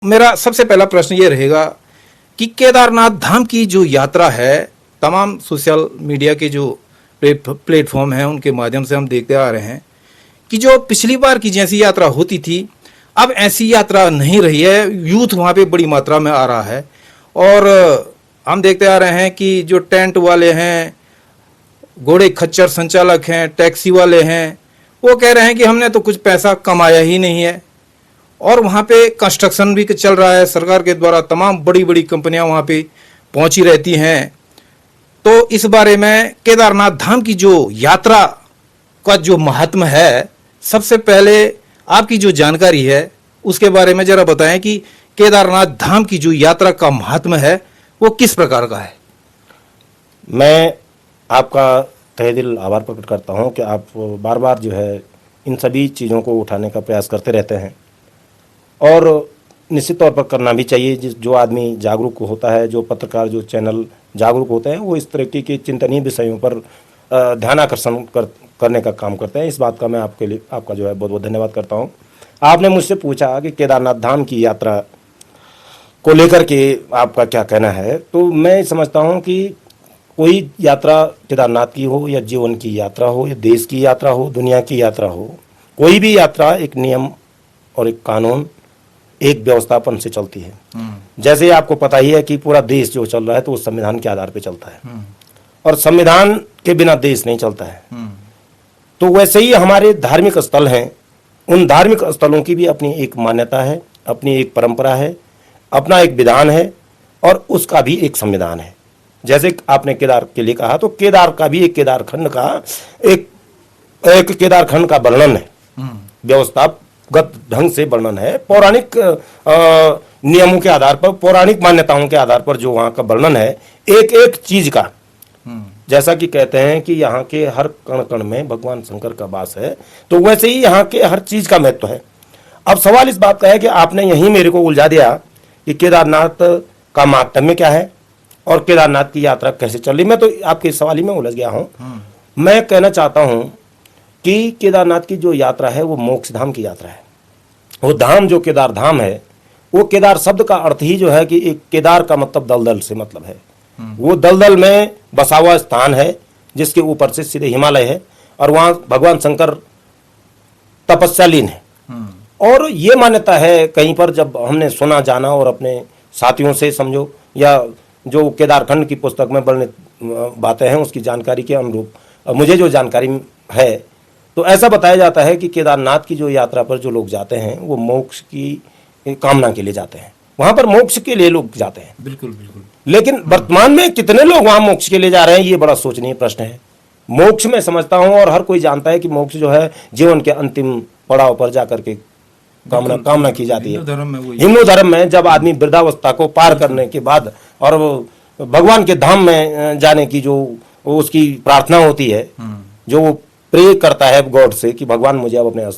मेरा सबसे पहला प्रश्न ये रहेगा कि केदारनाथ धाम की जो यात्रा है, तमाम सोशल मीडिया के जो प्लेटफॉर्म हैं उनके माध्यम से हम देखते आ रहे हैं कि जो पिछली बार की जैसी यात्रा होती थी, अब ऐसी यात्रा नहीं रही है। यूथ वहाँ पे बड़ी मात्रा में आ रहा है और हम देखते आ रहे हैं कि जो टेंट वाले हैं, घोड़े खच्चर संचालक हैं, टैक्सी वाले हैं, वो कह रहे हैं कि हमने तो कुछ पैसा कमाया ही नहीं है। और वहाँ पे कंस्ट्रक्शन भी चल रहा है, सरकार के द्वारा तमाम बड़ी बड़ी कंपनियां वहाँ पे पहुंची रहती हैं। तो इस बारे में केदारनाथ धाम की जो यात्रा का जो महात्म है, सबसे पहले आपकी जो जानकारी है उसके बारे में जरा बताएं कि केदारनाथ धाम की जो यात्रा का महात्म है वो किस प्रकार का है। मैं आपका तहे दिल आभार प्रकट करता हूं कि आप बार बार जो है इन सभी चीज़ों को उठाने का प्रयास करते रहते हैं और निश्चित तौर पर करना भी चाहिए। जो आदमी जागरूक होता है, जो पत्रकार, जो चैनल जागरूक होते हैं, वो इस तरह के चिंतनीय विषयों पर ध्यान आकर्षण करने का काम करते हैं। इस बात का मैं आपके लिए आपका जो है बहुत बहुत धन्यवाद करता हूं। आपने मुझसे पूछा कि केदारनाथ धाम की यात्रा को लेकर के आपका क्या कहना है, तो मैं समझता हूं कि कोई यात्रा केदारनाथ की हो या जीवन की यात्रा हो या देश की यात्रा हो, दुनिया की यात्रा हो, कोई भी यात्रा एक नियम और एक कानून, एक व्यवस्थापन से चलती है। जैसे आपको पता ही है कि पूरा देश जो चल रहा है तो वो संविधान के आधार पर चलता है और संविधान के बिना देश नहीं चलता है। तो वैसे ही हमारे धार्मिक स्थल हैं, उन धार्मिक स्थलों की भी अपनी एक मान्यता है, अपनी एक परंपरा है, अपना एक विधान है और उसका भी एक संविधान है। जैसे आपने केदार के लिए कहा, तो केदार का भी एक केदारखंड का एक केदारखंड का वर्णन है, व्यवस्थागत ढंग से वर्णन है, पौराणिक नियमों के आधार पर, पौराणिक मान्यताओं के आधार पर जो वहाँ का वर्णन है एक एक चीज का। जैसा कि कहते हैं कि यहाँ के हर कण कण में भगवान शंकर का वास है, तो वैसे ही यहाँ के हर चीज का महत्व है। अब सवाल इस बात का है कि आपने यही मेरे को उलझा दिया कि केदारनाथ का माहात्म्य क्या है और केदारनाथ की यात्रा कैसे चल रही। मैं तो आपके सवाल ही में उलझ गया हूँ। मैं कहना चाहता हूँ कि केदारनाथ की जो यात्रा है वो मोक्ष धाम की यात्रा है। वो धाम जो केदार धाम है, वो केदार शब्द का अर्थ ही जो है कि एक केदार का मतलब दलदल से मतलब है। वो दलदल में बसा हुआ स्थान है जिसके ऊपर से सीधे हिमालय है और वहाँ भगवान शंकर तपस्यालीन है। और ये मान्यता है कहीं पर, जब हमने सुना जाना और अपने साथियों से समझो या जो केदारखंड की पुस्तक में वर्णित बातें हैं उसकी जानकारी के अनुरूप मुझे जो जानकारी है, तो ऐसा बताया जाता है कि केदारनाथ की जो यात्रा पर जो लोग जाते हैं वो मोक्ष की कामना के लिए जाते हैं। वहां पर मोक्ष के लिए लोग जाते हैं। बिल्कुल बिल्कुल। लेकिन वर्तमान में कितने लोग वहां मोक्ष के लिए जा रहे हैं, ये बड़ा सोचनीय प्रश्न है। मोक्ष में समझता हूं और हर कोई जानता है कि मोक्ष जो है जीवन के अंतिम पड़ाव पर जाकर के कामना की जाती है। हिंदू धर्म में जब आदमी वृद्धावस्था को पार करने के बाद और भगवान के धाम में जाने की जो उसकी प्रार्थना होती है, जो वो प्रे करता है गॉड से कि भगवान मुझे अब अपने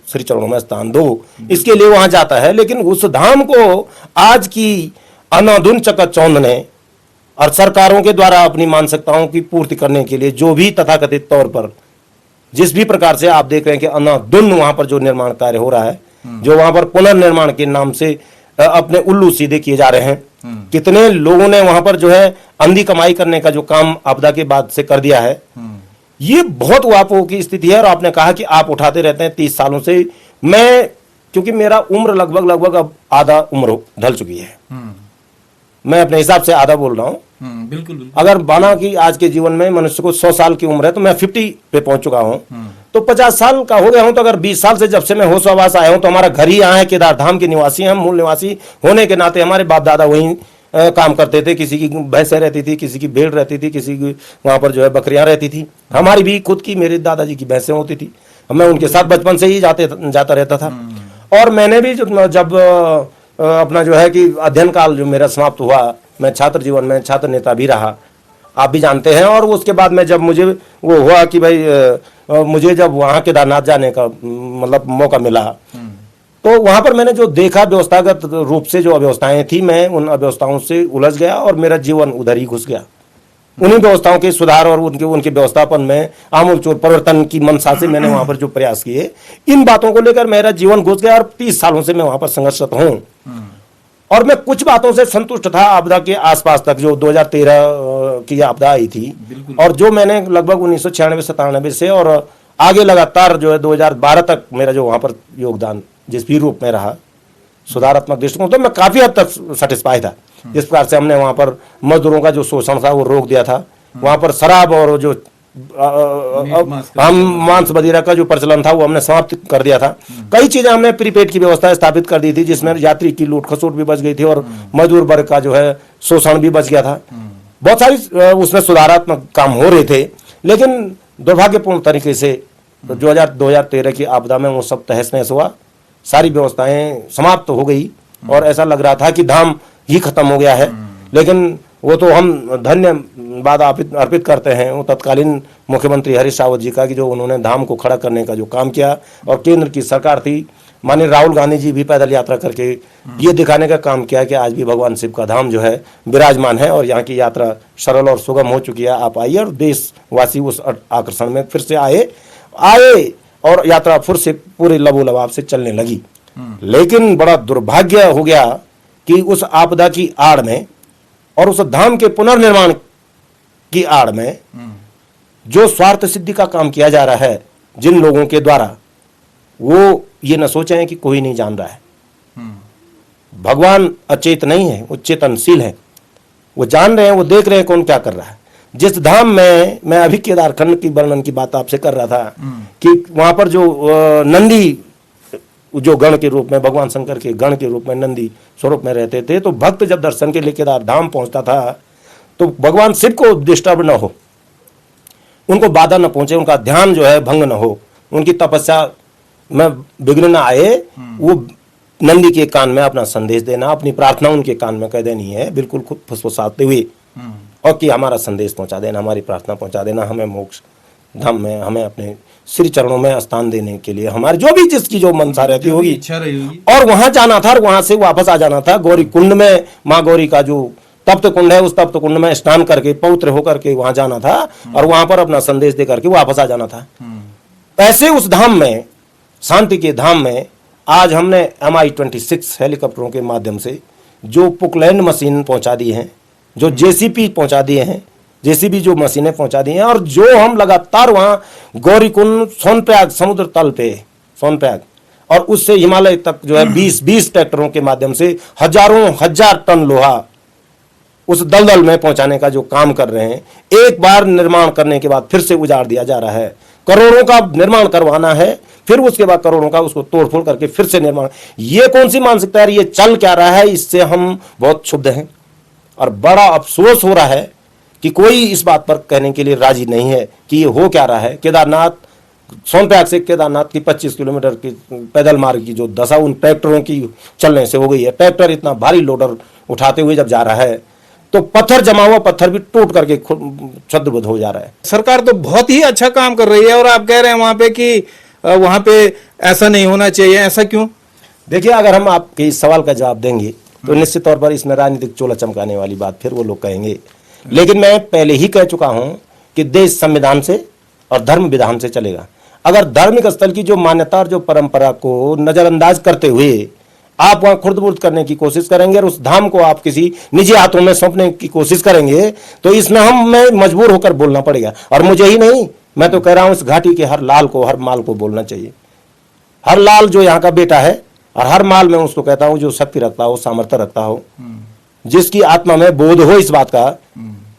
श्री चरणों में स्थान दो, इसके लिए वहां जाता है। लेकिन उस धाम को आज की अनाधुन चकाचौंध ने और सरकारों के द्वारा अपनी मानसिकताओं की पूर्ति करने के लिए जो भी तथाकथित तौर पर जिस भी प्रकार से आप देख रहे हैं कि अनाधुन वहां पर जो निर्माण कार्य हो रहा है, जो वहां पर पुनर्निर्माण के नाम से अपने उल्लू सीधे किए जा रहे हैं, कितने लोगों ने वहां पर जो है अंधी कमाई करने का जो काम आपदा के बाद से कर दिया है, ये बहुत वापों की स्थिति है। और आपने कहा कि आप उठाते रहते हैं 30 सालों से। मैं, क्योंकि मेरा उम्र लगभग अब आधा उम्र ढल चुकी है, मैं अपने हिसाब से आधा बोल रहा हूँ। बिल्कुल। अगर माना कि आज के जीवन में मनुष्य को 100 साल की उम्र है तो मैं 50 पे पहुंच चुका हूँ, तो 50 साल का हो गया हूं। तो अगर 20 साल से जब से मैं होश आवास आया हूं तो हमारा घर ही यहाँ है, केदार धाम के निवासी हैं, मूल निवासी होने के नाते हमारे बाप दादा वहीं काम करते थे। किसी की भैंसें रहती थी, किसी की भेड़ रहती थी, किसी की वहां पर जो है बकरियां रहती थी। हमारी भी खुद की, मेरे दादाजी की भैंसें होती थी। मैं उनके साथ बचपन से ही जाता रहता था। और मैंने भी जब अपना जो है कि अध्ययन काल जो मेरा समाप्त हुआ, मैं छात्र जीवन में छात्र नेता भी रहा, आप भी जानते हैं। और उसके बाद में जब मुझे वो हुआ कि भाई मुझे जब वहाँ केदारनाथ जाने का मतलब मौका मिला, तो वहाँ पर मैंने जो देखा व्यवस्थागत रूप से जो अव्यवस्थाएं थी, मैं उन अव्यवस्थाओं से उलझ गया और मेरा जीवन उधर ही घुस गया। उन्हीं व्यवस्थाओं के सुधार और उनके व्यवस्थापन में आमूलचूल परिवर्तन की मंशा से मैंने वहां पर जो प्रयास किए, इन बातों को लेकर मेरा जीवन घुस गया और 30 सालों से मैं वहां पर संघर्षरत हूं। और मैं कुछ बातों से संतुष्ट था आपदा के आसपास तक, जो 2013 की आपदा आई थी, और जो मैंने लगभग 1996-97 से और आगे लगातार जो है 2012 तक मेरा जो वहां पर योगदान जिस भी रूप में रहा सुधारात्मक दृष्टिकोण, तो मैं काफी हद तक सेटिस्फाई था। जिस प्रकार से हमने वहां पर मजदूरों का जो शोषण था वो रोक दिया था, वहां पर शराब और जो हम मांस वगैरह का जो प्रचलन था वो हमने समाप्त कर दिया था। कई चीजें हमने प्रीपेड की व्यवस्था स्थापित कर दी थी, जिसमें यात्री की लूट खसोट भी बच गई थी और मजदूर वर्ग का जो है शोषण भी बच गया था। बहुत सारी उसमें सुधारात्मक काम हो रहे थे, लेकिन दुर्भाग्यपूर्ण तरीके से 2013 की आपदा में वो सब तहस नहस हुआ, सारी व्यवस्थाएं समाप्त हो गई और ऐसा लग रहा था कि धाम ही खत्म हो गया है। लेकिन वो तो हम धन्यवाद अर्पित करते हैं वो तत्कालीन मुख्यमंत्री हरीश रावत जी का, कि जो उन्होंने धाम को खड़ा करने का जो काम किया, और केंद्र की सरकार थी माननीय राहुल गांधी जी भी पैदल यात्रा करके ये दिखाने का काम किया कि आज भी भगवान शिव का धाम जो है विराजमान है और यहाँ की यात्रा सरल और सुगम हो चुकी है। आप आइए और देशवासी उस आकर्षण में फिर से आए और यात्रा फिर से पूरे लबोलबाब से चलने लगी। लेकिन बड़ा दुर्भाग्य हो गया कि उस आपदा की आड़ में और उस धाम के पुनर्निर्माण की आड़ में जो स्वार्थ सिद्धि का काम किया जा रहा है जिन लोगों के द्वारा, वो ये न सोचें कि कोई नहीं जान रहा है। भगवान अचेत नहीं है, वो चेतनशील है, वो जान रहे हैं, वो देख रहे हैं कौन क्या कर रहा है। जिस धाम में मैं अभी केदारखंड की वर्णन की बात आपसे कर रहा था कि वहां पर जो नंदी जो गण के रूप में, भगवान शंकर के गण के रूप में नंदी स्वरूप में रहते थे, तो भक्त जब दर्शन के लिए केदार धाम पहुंचता था तो भगवान शिव को डिस्टर्ब न हो, उनको बाधा न पहुंचे, उनका ध्यान जो है भंग न हो, उनकी तपस्या में विघ्न न आए, वो नंदी के कान में अपना संदेश देना, अपनी प्रार्थना उनके कान में कह देनी है, बिल्कुल खुद फुसफुसाते हुए, और कि हमारा संदेश पहुंचा देना, हमारी प्रार्थना पहुंचा देना, हमें मोक्ष धाम में, हमें अपने श्री चरणों में स्थान देने के लिए हमारी जो भी जिसकी जो मनसा रहती होगी, इच्छा रही होगी, और वहां जाना था और वहां से वापस आ जाना था। गौरी कुंड में माँ गौरी का जो तप्त कुंड है, उस तप्त कुंड में स्नान करके पवित्र होकर के वहां जाना था और वहां पर अपना संदेश दे करके वापस आ जाना था। ऐसे उस धाम में, शांति के धाम में, आज हमने MI-26 हेलीकॉप्टरों के माध्यम से जो पुकलैंड मशीन पहुंचा दी है, जो JCP पहुंचा दिए हैं, JCB जो मशीनें पहुंचा दी हैं, और जो हम लगातार वहां गौरीकुंड सोनप्रयाग समुद्र तल पे सोनप्रयाग और उससे हिमालय तक जो है 20 ट्रैक्टरों के माध्यम से हजार टन लोहा उस दलदल में पहुंचाने का जो काम कर रहे हैं। एक बार निर्माण करने के बाद फिर से उजाड़ दिया जा रहा है, करोड़ों का निर्माण करवाना है, फिर उसके बाद करोड़ों का उसको तोड़फोड़ करके फिर से निर्माण। ये कौन सी मानसिकता है, ये चल क्या रहा है, इससे हम बहुत क्षुब्ध हैं और बड़ा अफसोस हो रहा है कि कोई इस बात पर कहने के लिए राजी नहीं है कि ये हो क्या रहा है। केदारनाथ, सोनप्रयाग से केदारनाथ की 25 किलोमीटर की पैदल मार्ग की जो दशा उन ट्रैक्टरों की चलने से हो गई है। ट्रैक्टर इतना भारी लोडर उठाते हुए जब जा रहा है तो पत्थर जमा हुआ पत्थर भी टूट करके छद्रबुद्ध हो जा रहा है। सरकार तो बहुत ही अच्छा काम कर रही है और आप कह रहे हैं वहां पे कि वहां पे ऐसा नहीं होना चाहिए, ऐसा क्यों? देखिए, अगर हम आपके इस सवाल का जवाब देंगे तो निश्चित तौर पर इसमें राजनीतिक चोला चमकाने वाली बात फिर वो लोग कहेंगे, लेकिन मैं पहले ही कह चुका हूं कि देश संविधान से और धर्म विधान से चलेगा। अगर धार्मिक स्थल की जो मान्यता और जो परंपरा को नजरअंदाज करते हुए आप वहां खुर्द-बुर्द करने की कोशिश करेंगे और उस धाम को आप किसी निजी हाथों में सौंपने की कोशिश करेंगे तो इसमें हमें मजबूर होकर बोलना पड़ेगा। और मुझे ही नहीं, मैं तो कह रहा हूं इस घाटी के हर लाल को, हर माल को बोलना चाहिए। हर लाल जो यहाँ का बेटा है, और हर माल में उसको कहता हूं जो शक्ति रखता हो, सामर्थ्य रखता हो, जिसकी आत्मा में बोध हो इस बात का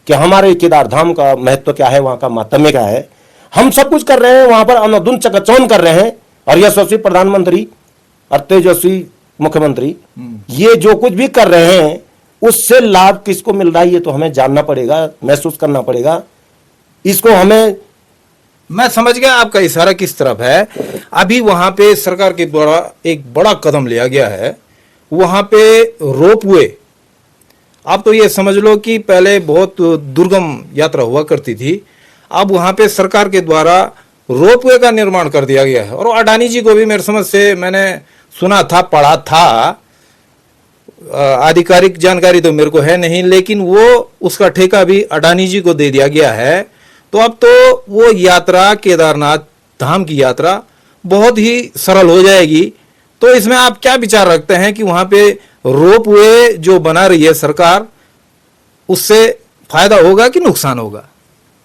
कि हमारे केदार धाम का महत्व क्या है, वहां का मातम्य क्या है। हम सब कुछ कर रहे हैं, वहां पर अनधुन चकाचौंध कर रहे हैं, और यशस्वी प्रधानमंत्री और तेजस्वी मुख्यमंत्री ये जो कुछ भी कर रहे हैं उससे लाभ किसको मिल रहा है ये तो हमें जानना पड़ेगा, महसूस करना पड़ेगा। इसको हमें, मैं समझ गया आपका इशारा किस तरफ है। अभी वहां पे सरकार के द्वारा एक बड़ा कदम लिया गया है, वहां पे रोपवे। आप तो ये समझ लो कि पहले बहुत दुर्गम यात्रा हुआ करती थी, अब वहां पे सरकार के द्वारा रोपवे का निर्माण कर दिया गया है। और अडानी जी को भी मेरे समझ से मैंने सुना था, पढ़ा था, आधिकारिक जानकारी तो मेरे को है नहीं, लेकिन वो उसका ठेका भी अडानी जी को दे दिया गया है। तो अब तो वो यात्रा, केदारनाथ धाम की यात्रा बहुत ही सरल हो जाएगी। तो इसमें आप क्या विचार रखते हैं कि वहां पे रोपवे जो बना रही है सरकार, उससे फायदा होगा कि नुकसान होगा?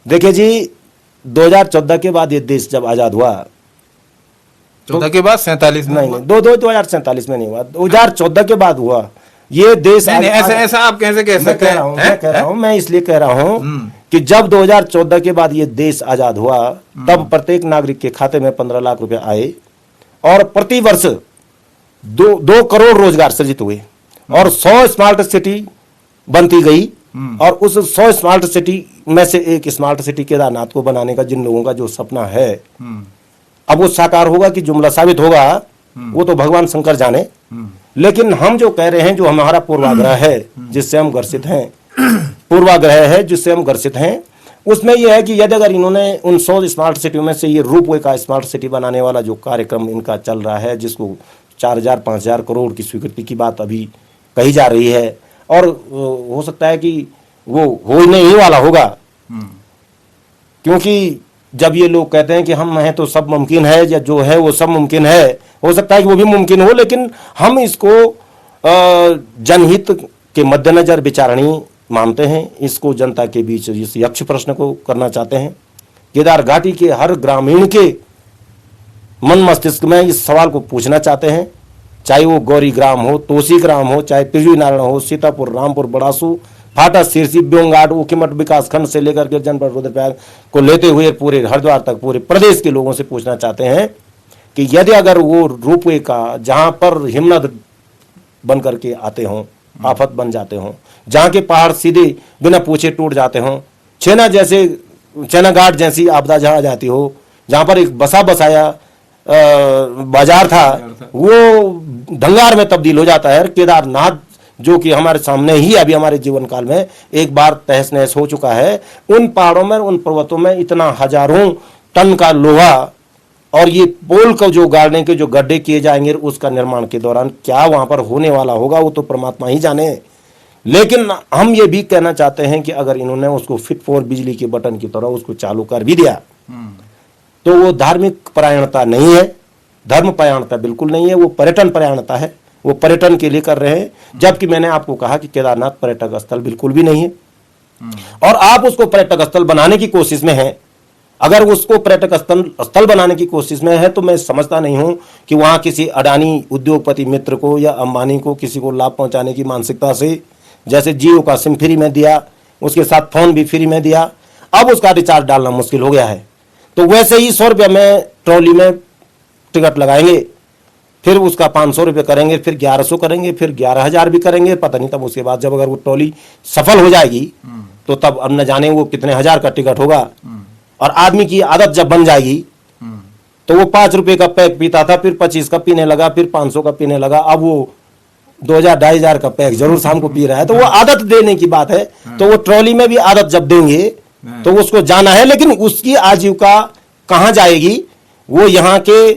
देखिए जी, 2014 के बाद ये देश जब आजाद हुआ, 14 के बाद 47 में नहीं हुआ? नहीं, 2047 में नहीं हुआ, 2014 के बाद हुआ ये देश। नहीं, ऐसा आप कैसे कह सकते हैं? मैं कह रहा हूं, मैं इसलिए कह रहा हूं कि जब 2014 के बाद ये देश आजाद हुआ, तब प्रत्येक नागरिक के खाते में 15 लाख रुपए आए और प्रति वर्ष 2 करोड़ रोजगार सृजित हुए और 100 स्मार्ट सिटी बनती गई। और उस 100 स्मार्ट सिटी में से एक स्मार्ट सिटी केदारनाथ को बनाने का जिन लोगों का जो सपना है, अब वो साकार होगा कि जुमला साबित होगा, वो तो भगवान शंकर जाने। लेकिन हम जो कह रहे हैं, जो हमारा पूर्वाग्रह है जिससे हम ग्रसित हैं, उसमें यह है कि यदि अगर इन्होंने उन 100 स्मार्ट सिटियों में से ये रोपवे का स्मार्ट सिटी बनाने वाला जो कार्यक्रम इनका चल रहा है, जिसको 4,000-5,000 करोड़ की स्वीकृति की बात अभी कही जा रही है, और हो सकता है कि वो हो ही नहीं वाला होगा, क्योंकि जब ये लोग कहते हैं कि हम हैं तो सब मुमकिन है, या जो है वो सब मुमकिन है, हो सकता है कि वो भी मुमकिन हो, लेकिन हम इसको जनहित के मद्देनजर विचारणीय मानते हैं। इसको जनता के बीच इस यक्ष प्रश्न को करना चाहते हैं। केदार घाटी के हर ग्रामीण के मन मस्तिष्क में इस सवाल को पूछना चाहते हैं, चाहे वो गौरी ग्राम हो, तोसी ग्राम हो, चाहे पृथ्वी नारायण हो, सीतापुर, रामपुर, बड़ासू, फाटा, सिरसी, ब्योंगाट, उखीमठ विकास खंड से लेकर के जनपद रुद्रप्रयाग को लेते हुए पूरे हरिद्वार तक पूरे प्रदेश के लोगों से पूछना चाहते हैं कि यदि अगर वो रोपवे का, जहां पर हिमनद बन करके आते हों, आफत बन जाते हों, जहां के पहाड़ सीधे बिना पूछे टूट जाते हों, छेना घाट जैसी आपदा जहां आ जाती हो, जहां पर एक बसा बसाया बाजार था, वो धंगार में तब्दील हो जाता है। केदारनाथ जो कि हमारे सामने ही अभी हमारे जीवन काल में एक बार तहस नहस हो चुका है, उन पहाड़ों में, उन पर्वतों में इतना हजारों टन का लोहा और ये पोल को जो गाड़ने के जो गड्ढे किए जाएंगे, उसका निर्माण के दौरान क्या वहां पर होने वाला होगा, वो तो परमात्मा ही जाने। लेकिन हम ये भी कहना चाहते हैं कि अगर इन्होंने उसको फिट फॉर बिजली के बटन की तरह उसको चालू कर भी दिया, तो वो धार्मिक परायणता नहीं है, धर्म परायणता बिल्कुल नहीं है, वो पर्यटन परायणता है। वो पर्यटन के लिए कर रहे हैं, जबकि मैंने आपको कहा कि केदारनाथ पर्यटक स्थल बिल्कुल भी नहीं है। और आप उसको पर्यटक स्थल बनाने की कोशिश में हैं। अगर उसको पर्यटक स्थल बनाने की कोशिश में है, तो मैं समझता नहीं हूं कि वहां किसी अडानी उद्योगपति मित्र को या अंबानी को किसी को लाभ पहुंचाने की मानसिकता से, जैसे जियो का सिम फ्री में दिया, उसके साथ फोन भी फ्री में दिया, अब उसका रिचार्ज डालना मुश्किल हो गया है, तो वैसे ही 100 रुपये में ट्रॉली में टिकट लगाएंगे, फिर उसका 500 रुपये करेंगे, फिर 1100 करेंगे, फिर 11,000 भी करेंगे, पता नहीं तब उसके बाद जब अगर वो ट्रॉली सफल हो जाएगी तो तब अब न जाने वो कितने हजार का टिकट होगा। और आदमी की आदत जब बन जाएगी तो वो 5 रुपये का पैक पीता था, फिर 25 का पीने लगा, फिर 500 का पीने लगा, अब वो 2,000-2,500 का पैक जरूर शाम को पी रहा है। तो वो आदत देने की बात है। तो वो ट्रॉली में भी आदत जब देंगे तो उसको जाना है, लेकिन उसकी आजीविका कहाँ जाएगी? वो यहाँ के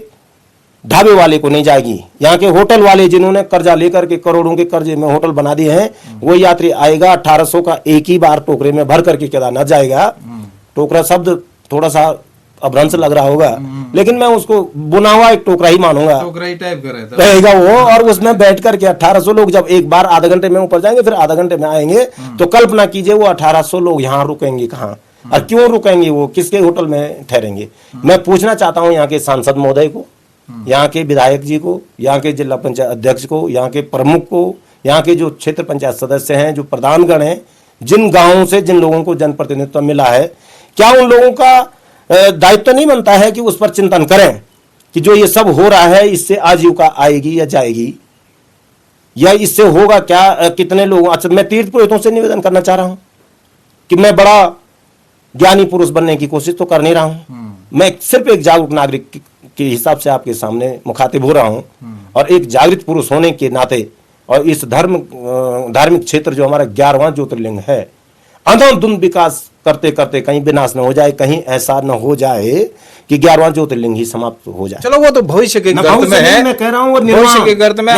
ढाबे वाले को नहीं जाएगी। यहाँ के होटल वाले जिन्होंने कर्जा लेकर के करोड़ों के कर्जे में होटल बना दिए हैं, वो यात्री आएगा 1800 का एक ही बार टोकरे में भर करके केदारनाथ जाएगा। टोकरा शब्द थोड़ा सा अभ्रंश लग रहा होगा, लेकिन मैं उसको बुना हुआ एक टोकरा ही मानूंगा, टोकरा ही टाइप का रहता रहेगा वो। और उसमें बैठ करके 1800 लोग जब एक बार आधा घंटे में ऊपर जाएंगे, फिर आधा घंटे में आएंगे, तो कल्पना कीजिए वो 1800 लोग यहाँ रुकेंगे कहाँ और क्यों रुकेंगे, वो किसके होटल में ठहरेंगे? मैं पूछना चाहता हूँ यहाँ के सांसद महोदय को, यहाँ के विधायक जी को, यहाँ के जिला पंचायत अध्यक्ष को, यहाँ के प्रमुख को, यहाँ के जो क्षेत्र पंचायत सदस्य हैं, जो प्रधानगण हैं, जिन गांवों से जिन लोगों को जनप्रतिनिधित्व मिला है, क्या उन लोगों का दायित्व नहीं बनता है कि उस पर चिंतन करें कि जो ये सब हो रहा है इससे आजीविका आएगी या जाएगी, या इससे होगा क्या? कितने लोग, अच्छा मैं तीर्थ पुरोहितों से निवेदन करना चाह रहा हूं कि मैं बड़ा ज्ञानी पुरुष बनने की कोशिश तो कर नहीं रहा हूं, मैं सिर्फ एक जागरूक नागरिक के हिसाब से आपके सामने मुखातिब हो रहा हूं, और एक जागृत पुरुष होने के नाते, और इस धार्मिक क्षेत्र जो हमारा 11वां ज्योतिर्लिंग है, अंधाधुंध विकास करते करते कहीं विनाश न हो जाए, कहीं ऐसा न हो जाए कि 11वां ज्योतिर्लिंग ही समाप्त हो जाए। चलो वो तो भविष्य के गर्त में है, मैं कह रहा हूं भविष्य के गर्त में।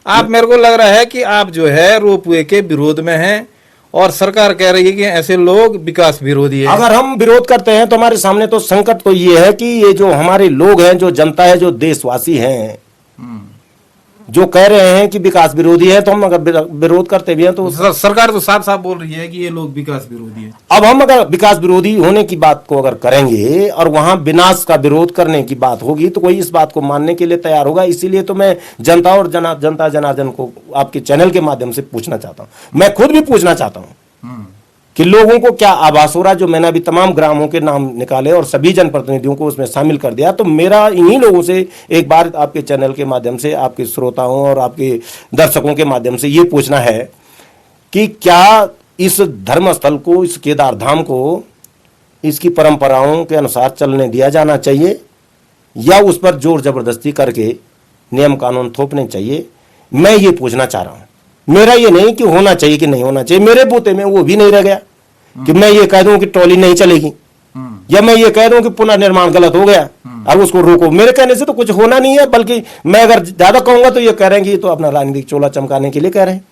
आप मेरे को लग रहा है कि आप जो है रोपवे के विरोध में हैं, और सरकार कह रही है कि ऐसे लोग विकास विरोधी है। अगर हम विरोध करते हैं तो हमारे सामने तो संकट तो ये है कि ये जो हमारे लोग हैं, जो जनता है, जो देशवासी हैं, जो कह रहे हैं कि विकास विरोधी है, तो हम अगर विरोध करते भी हैं तो सरकार तो साफ साफ बोल रही है कि ये लोग विकास विरोधी है। अब हम अगर विकास विरोधी होने की बात को अगर करेंगे और वहां विनाश का विरोध करने की बात होगी तो कोई इस बात को मानने के लिए तैयार होगा। इसीलिए तो मैं जनता और जनता जनार्दन को आपके चैनल के माध्यम से पूछना चाहता हूं, मैं खुद भी पूछना चाहता हूं कि लोगों को क्या आभास हो रहा। जो मैंने अभी तमाम ग्रामों के नाम निकाले और सभी जनप्रतिनिधियों को उसमें शामिल कर दिया, तो मेरा इन्हीं लोगों से एक बार आपके चैनल के माध्यम से, आपके श्रोताओं और आपके दर्शकों के माध्यम से ये पूछना है कि क्या इस धर्मस्थल को, इस केदार धाम को इसकी परंपराओं के अनुसार चलने दिया जाना चाहिए या उस पर जोर जबरदस्ती करके नियम कानून थोपने चाहिए। मैं ये पूछना चाह रहा हूं। मेरा ये नहीं कि होना चाहिए कि नहीं होना चाहिए, मेरे बूते में वो भी नहीं रह गया कि मैं ये कह दूं कि ट्रॉली नहीं चलेगी या मैं ये कह दूं कि पुनर्निर्माण गलत हो गया अब उसको रोको। मेरे कहने से तो कुछ होना नहीं है, बल्कि मैं अगर ज्यादा कहूंगा तो ये कह रहे हैं कि ये तो अपना राजनीतिक चोला चमकाने के लिए कह रहे हैं।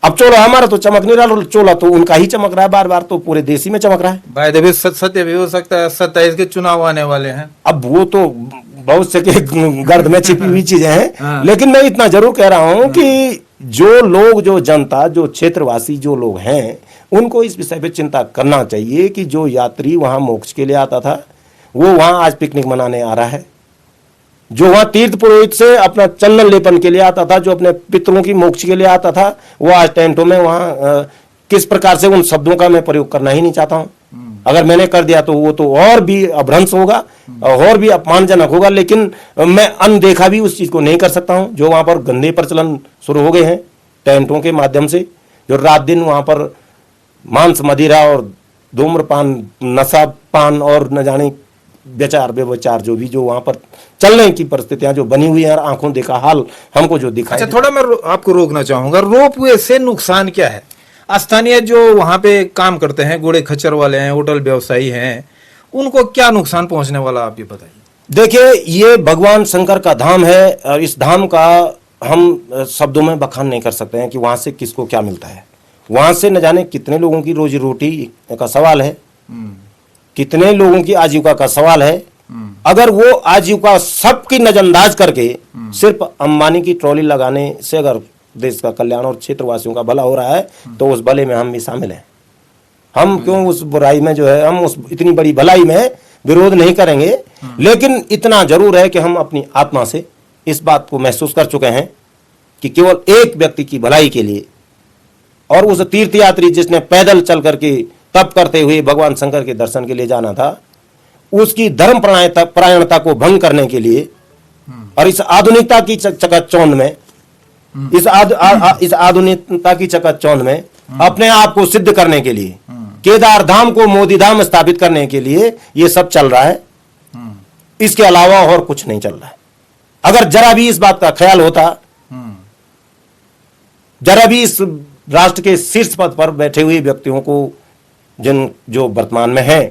अब चोला हमारा तो चमक नहीं रहा, चोला तो उनका ही चमक रहा है, बार बार तो पूरे देश ही में चमक रहा है। भाई देखिए सत्य भी हो सकता है, 27 के चुनाव आने वाले हैं। अब वो तो बहुत से के गर्द में छिपी हुई चीजें हैं, लेकिन मैं इतना जरूर कह रहा हूं कि जो लोग, जो जनता, जो क्षेत्रवासी जो लोग हैं, उनको इस विषय पे चिंता करना चाहिए कि जो यात्री वहां मोक्ष के लिए आता था वो वहां आज पिकनिक मनाने आ रहा है। जो वहां तीर्थ पुरोहित से अपना चंदन लेपन के लिए आता था, जो अपने पितरों की मोक्ष के लिए आता था, वो आज टेंटों में वहां किस प्रकार से, उन शब्दों का मैं प्रयोग करना ही नहीं चाहता हूं। अगर मैंने कर दिया तो वो तो और भी अभ्रंश होगा और भी अपमानजनक होगा, लेकिन मैं अनदेखा भी उस चीज को नहीं कर सकता हूं। जो वहां पर गंदे प्रचलन शुरू हो गए हैं टेंटों के माध्यम से, जो रात दिन वहां पर मांस मदिरा और धूम्रपान, नशा पान और न जाने व्यभिचार जो भी जो वहां पर चलने की परिस्थितियां जो बनी हुई है, आंखों देखा हाल हमको जो दिखा। अच्छा, थोड़ा मैं आपको रोकना चाहूंगा, रोपवे से नुकसान क्या है? स्थानीय जो वहां पे काम करते हैं, घोड़े खच्चर वाले हैं, होटल व्यवसायी हैं, उनको क्या नुकसान पहुंचने वाला, आप ये बताइए। देखिए, ये भगवान शंकर का धाम है और इस धाम का हम शब्दों में बखान नहीं कर सकते हैं कि वहां से किसको क्या मिलता है। वहां से न जाने कितने लोगों की रोजी रोटी का सवाल है, कितने लोगों की आजीविका का सवाल है। अगर वो आजीविका सबकी नजरअंदाज करके सिर्फ अंबानी की ट्रॉली लगाने से अगर देश का कल्याण और क्षेत्रवासियों का भला हो रहा है तो उस भले में हम भी शामिल हैं। हम क्यों उस बुराई में जो है, हम उस इतनी बड़ी भलाई में विरोध नहीं करेंगे, लेकिन इतना जरूर है कि हम अपनी आत्मा से इस बात को महसूस कर चुके हैं कि केवल एक व्यक्ति की भलाई के लिए, और उस तीर्थयात्री जिसने पैदल चल करके तप करते हुए भगवान शंकर के दर्शन के लिए जाना था, उसकी धर्म परायणता को भंग करने के लिए और इस आधुनिकता की चकाचौंध में, इस आधुनिकता की चकाचौंध में अपने आप को सिद्ध करने के लिए, केदार धाम को मोदी धाम स्थापित करने के लिए ये सब चल रहा है। इसके अलावा और कुछ नहीं चल रहा है। अगर जरा भी इस बात का ख्याल होता, जरा भी इस राष्ट्र के शीर्ष पद पर बैठे हुए व्यक्तियों को, जो वर्तमान में हैं,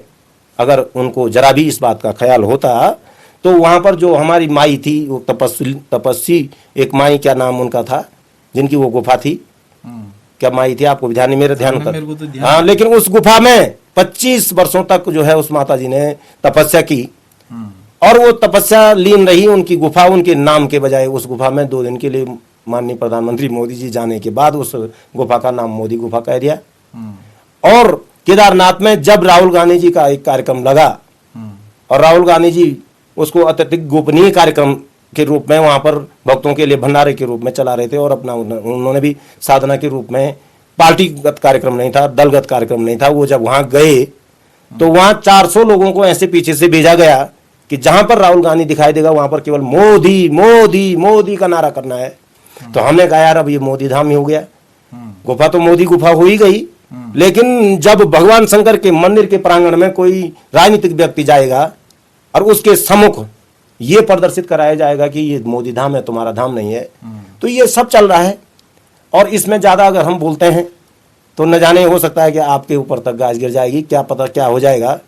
अगर उनको जरा भी इस बात का ख्याल होता तो वहां पर जो हमारी माई थी, वो तपस्वी एक माई, क्या नाम उनका था, जिनकी वो गुफा थी, क्या माई थी आपको ध्यान नहीं, मेरे ध्यान कर, हाँ, लेकिन उस गुफा में 25 वर्षों तक जो है उस माता जी ने तपस्या की और वो तपस्या लीन रही। उनकी गुफा उनके नाम के बजाय उस गुफा में 2 दिन के लिए माननीय प्रधानमंत्री मोदी जी जाने के बाद उस गुफा का नाम मोदी गुफा कह दिया। और केदारनाथ में जब राहुल गांधी जी का एक कार्यक्रम लगा और राहुल गांधी जी उसको अत्यधिक गोपनीय कार्यक्रम के रूप में वहां पर भक्तों के लिए भंडारे के रूप में चला रहे थे और अपना उन्होंने भी साधना के रूप में, पार्टीगत कार्यक्रम नहीं था, दलगत कार्यक्रम नहीं था, वो जब वहां गए तो वहां 400 लोगों को ऐसे पीछे से भेजा गया कि जहां पर राहुल गांधी दिखाई देगा वहां पर केवल मोदी मोदी मोदी का नारा करना है। तो हमने कहा यार अब ये मोदी धाम ही हो गया, गुफा तो मोदी गुफा हो ही गई, लेकिन जब भगवान शंकर के मंदिर के प्रांगण में कोई राजनीतिक व्यक्ति जाएगा और उसके सम्मुख ये प्रदर्शित कराया जाएगा कि ये मोदी धाम है, तुम्हारा धाम नहीं है, तो ये सब चल रहा है। और इसमें ज्यादा अगर हम बोलते हैं तो न जाने हो सकता है कि आपके ऊपर तक गाज गिर जाएगी, क्या पता क्या हो जाएगा।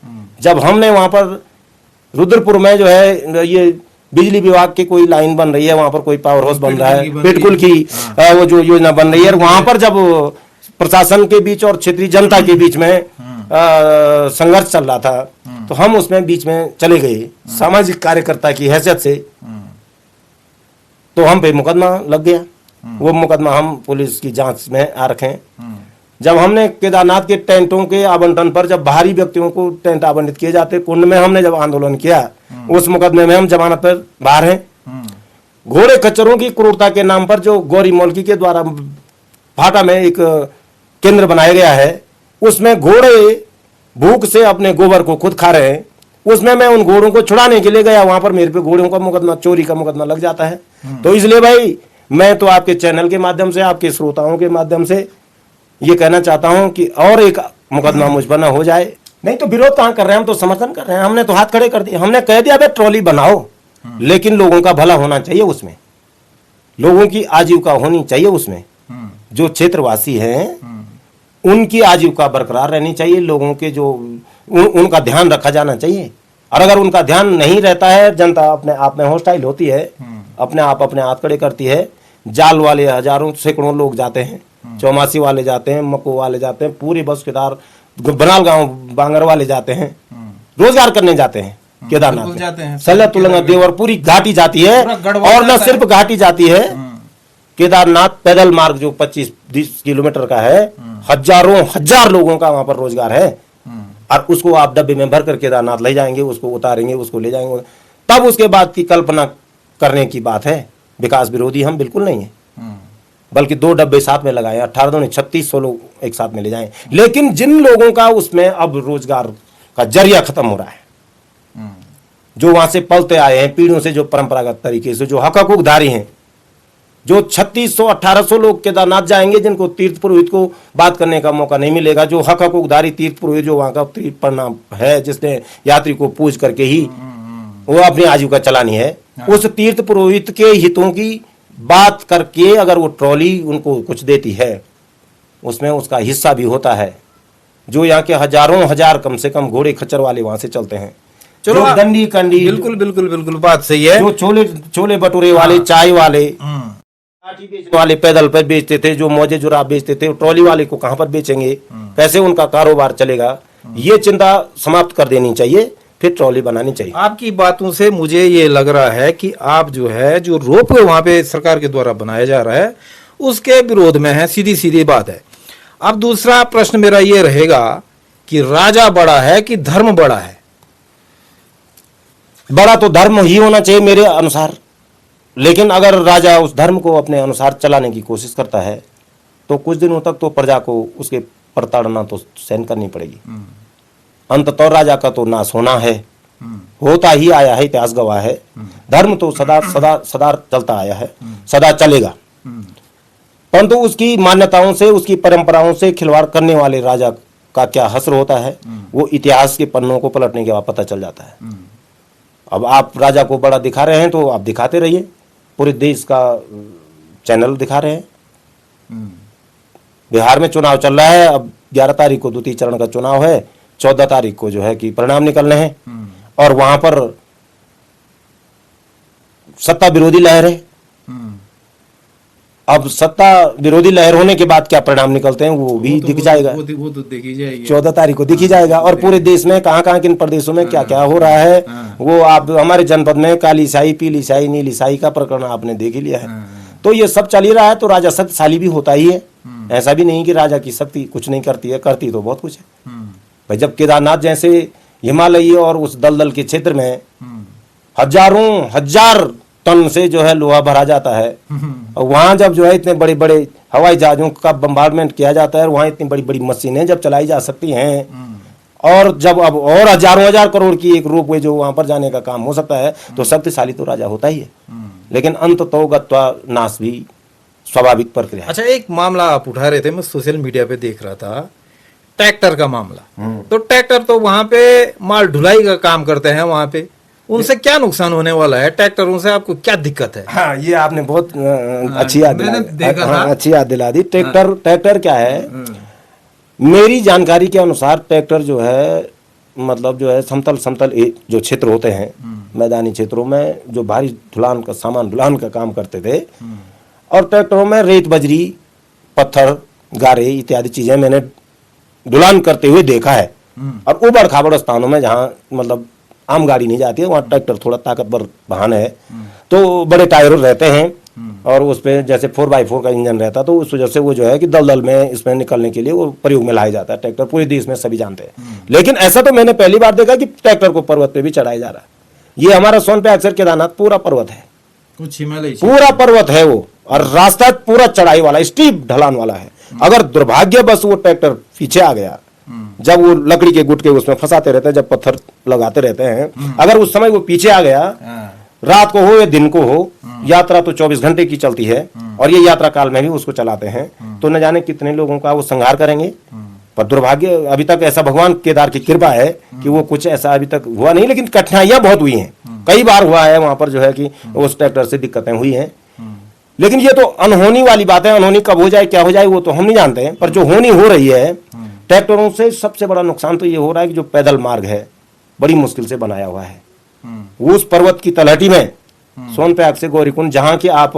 जब हमने वहां पर रुद्रपुर में जो है ये बिजली विभाग की कोई लाइन बन रही है, वहां पर कोई पावर हाउस बन रहा है, पिटकुल की वो जो योजना बन रही है, वहां पर जब प्रशासन के बीच और क्षेत्रीय जनता के बीच में संघर्ष चल रहा था तो हम उसमें बीच में चले गए सामाजिक कार्यकर्ता की हैसियत से। तो हम पे मुकदमा लग गया। वो मुकदमा हम पुलिस की जांच में आ रखे हैं। जब हमने केदारनाथ के टेंटों के आवंटन पर, जब बाहरी व्यक्तियों को टेंट आवंटित किए जाते, कुंड में हमने जब आंदोलन किया, उस मुकदमे में हम जमानत पर बाहर हैं। घोड़े खच्चरों की क्रूरता के नाम पर जो गौरी मौलकी के द्वारा भाटा में एक केंद्र बनाया गया है, उसमें घोड़े भूख से अपने गोबर को खुद खा रहे हैं। उसमें मैं उन घोड़ों को छुड़ाने के लिए गया, वहां पर मेरे पे घोड़ों का मुकदमा, चोरी का मुकदमा लग जाता है। तो इसलिए भाई मैं तो आपके चैनल के माध्यम से, आपके श्रोताओं के माध्यम से ये कहना चाहता हूं कि और एक मुकदमा मुझ पर न हो जाए। नहीं तो विरोध कहां कर रहे हैं, हम तो समर्थन कर रहे हैं। हमने तो हाथ खड़े कर दिए, हमने कह दिया भाई ट्रॉली बनाओ, लेकिन लोगों का भला होना चाहिए उसमें, लोगों की आजीविका होनी चाहिए उसमें। जो क्षेत्रवासी हैं उनकी आजीविका बरकरार रहनी चाहिए, लोगों के जो उनका ध्यान रखा जाना चाहिए। और अगर उनका ध्यान नहीं रहता है, जनता अपने आप में हॉस्टाइल होती है, अपने हाथ खड़े करती है। जाल वाले हजारों सैकड़ों लोग जाते हैं, चौमासी वाले जाते हैं, मको वाले जाते हैं, पूरी बस केदार बनाल गांव बांगर वाले जाते हैं, रोजगार करने जाते हैं केदारनाथ, सल्ला तुलंगा देवर पूरी घाटी जाती है। और न सिर्फ घाटी जाती है, केदारनाथ पैदल मार्ग जो 25-20 किलोमीटर का है, हजारों हजार लोगों का वहां पर रोजगार है। और उसको आप डब्बे में भर कर केदारनाथ ले जाएंगे, उसको उतारेंगे, उसको ले जाएंगे, तब उसके बाद की कल्पना करने की बात है। विकास विरोधी हम बिल्कुल नहीं है, बल्कि 2 डब्बे साथ में लगाए, 18 3600 लोग एक साथ में ले जाएं। लेकिन जिन लोगों का उसमें अब रोजगार का जरिया खत्म हो रहा है, जो वहां से पलते आए हैं पीढ़ियों से, जो परंपरागत तरीके से जो हकूकधारी हैं, जो 3600-1800 लोग केदारनाथ जाएंगे, जिनको तीर्थ पुरोहित को बात करने का मौका नहीं मिलेगा। जो हकूकधारी तीर्थ पुरोहित जो वहां का तीर्थ प्रणाम है, जिसने यात्री को पूज करके ही वो अपनी आजीविका चलानी है, उस तीर्थ पुरोहित के हितों की बात करके अगर वो ट्रॉली उनको कुछ देती है, उसमें उसका हिस्सा भी होता है। जो यहाँ के हजारों हजार कम से कम घोड़े खच्चर वाले वहां से चलते हैं, चलो जो दंडी कंडी, बिल्कुल बात सही है। जो छोले भटूरे वाले, चाय वाले, लाठी बेचने वाले पैदल पर बेचते थे, जो मोजे जुराब बेचते थे, ट्रॉली वाले को कहां पर बेचेंगे, कैसे उनका कारोबार चलेगा, ये चिंता समाप्त कर देनी चाहिए, फिर ट्रॉली बनानी चाहिए। आपकी बातों से मुझे ये लग रहा है कि आप जो है, जो रोपवे वहां पे सरकार के द्वारा बनाया जा रहा है, उसके विरोध में है, सीधी बात है। अब दूसरा प्रश्न मेरा ये रहेगा कि राजा बड़ा है कि धर्म बड़ा है? बड़ा तो धर्म ही होना चाहिए मेरे अनुसार, लेकिन अगर राजा उस धर्म को अपने अनुसार चलाने की कोशिश करता है, तो कुछ दिनों तक तो प्रजा को उसके प्रताड़ना तो सहन करनी पड़ेगी। अंततः राजा का तो नाश होना है, होता ही आया है, इतिहास गवाह है। धर्म तो सदा चलता आया है, सदा चलेगा, परंतु उसकी मान्यताओं से, उसकी परंपराओं से खिलवाड़ करने वाले राजा का क्या हश्र होता है, वो इतिहास के पन्नों को पलटने के बाद पता चल जाता है। अब आप राजा को बड़ा दिखा रहे हैं तो आप दिखाते रहिए, पूरे देश का चैनल दिखा रहे हैं। बिहार में चुनाव चल रहा है, अब 11 तारीख को द्वितीय चरण का चुनाव है, 14 तारीख को जो है कि परिणाम निकलने हैं, और वहां पर सत्ता विरोधी लहर है। अब सत्ता विरोधी लहर होने के बाद क्या परिणाम निकलते हैं वो भी दिख जाएगा, वो तो देखी जाएगी, 14 तारीख को दिखी जाएगा। और पूरे देश में कहां किन प्रदेशों में क्या क्या हो रहा है, वो आप हमारे जनपद में काली स्याही, पीली स्याही, नीली स्याही का प्रकरण आपने देख ही लिया है। तो ये सब चल ही रहा है। तो राजा शक्तिशाली भी होता ही है, ऐसा भी नहीं कि राजा की शक्ति कुछ नहीं करती है, करती तो बहुत कुछ है भाई। जब केदारनाथ जैसे हिमालयी और उस दलदल के क्षेत्र में हजारों हजार टन से जो है लोहा भरा जाता है, और वहां जब जो है इतने बड़े बड़े हवाई जहाजों का बम्बार्डमेंट किया जाता है, वहां इतनी बड़ी बड़ी मशीनें जब चलाई जा सकती हैं, और जब अब और हजारों हजार करोड़ की एक रोपवे जो वहां पर जाने का काम हो सकता है, तो शक्तिशाली तो राजा होता ही है। लेकिन अंत तो गत्वा नाश भी स्वाभाविक प्रक्रिया है। अच्छा, एक मामला आप उठा रहे थे, मैं सोशल मीडिया पे देख रहा था, ट्रैक्टर का मामला। तो ट्रैक्टर तो वहां पे माल ढुलाई का काम करते हैं, वहां पे उनसे क्या नुकसान होने वाला है? ट्रैक्टरों से आपको क्या दिक्कत है? हाँ, ये आपने बहुत अच्छी याद दिला दी। ट्रैक्टर क्या है, मेरी जानकारी के अनुसार ट्रैक्टर जो है, मतलब जो है समतल जो क्षेत्र होते हैं, मैदानी क्षेत्रों में जो भारी ढुलान का सामान ढुलान का काम करते थे, और ट्रैक्टरों में रेत, बजरी, पत्थर, गारे इत्यादि चीजें मैंने ढुलान करते हुए देखा है। और उबड़ खाबड़ स्थानों में जहाँ मतलब आम गाड़ी नहीं जाती है, वहाँ ट्रैक्टर थोड़ा ताकतवर वाहन है, तो बड़े टायर रहते हैं, और उस पे जैसे 4x4 का इंजन रहता, तो उस वजह से वो जो है कि दलदल में इसमें निकलने के लिए वो प्रयोग में लाया जाता है ट्रैक्टर, पूरे देश में सभी जानते हैं। लेकिन ऐसा तो मैंने पहली बार देखा कि ट्रैक्टर को पर्वत पे भी चढ़ाया जा रहा है। ये हमारा सोनप्रयाग अक्षर केदारनाथ पूरा पर्वत है, कुछ हिमालय पूरा पर्वत है वो, और रास्ता पूरा चढ़ाई वाला, स्टीप ढलान वाला है। अगर दुर्भाग्यवश वो ट्रैक्टर पीछे आ गया, जब वो लकड़ी के गुटके उसमें फंसाते रहते हैं, जब पत्थर लगाते रहते हैं, अगर उस समय वो पीछे आ गया, रात को हो या दिन को हो, यात्रा तो 24 घंटे की चलती है, और ये यात्रा काल में भी उसको चलाते हैं, तो न जाने कितने लोगों का वो संहार करेंगे। पर दुर्भाग्य अभी तक ऐसा भगवान केदार की कृपा है कि वो कुछ ऐसा अभी तक हुआ नहीं, लेकिन कठिनाइयां बहुत हुई हैं, कई बार हुआ है वहां पर जो है कि उस ट्रैक्टर से दिक्कतें हुई हैं। लेकिन ये तो अनहोनी वाली बात है, अनहोनी कब हो जाए क्या हो जाए वो तो हम नहीं जानते हैं, पर जो होनी हो रही है ट्रैक्टरों से सबसे बड़ा नुकसान तो ये हो रहा है कि जो पैदल मार्ग है बड़ी मुश्किल से बनाया हुआ है, उस पर्वत की तलहटी में सोनप्रयाग से गौरीकुंड, जहां की आप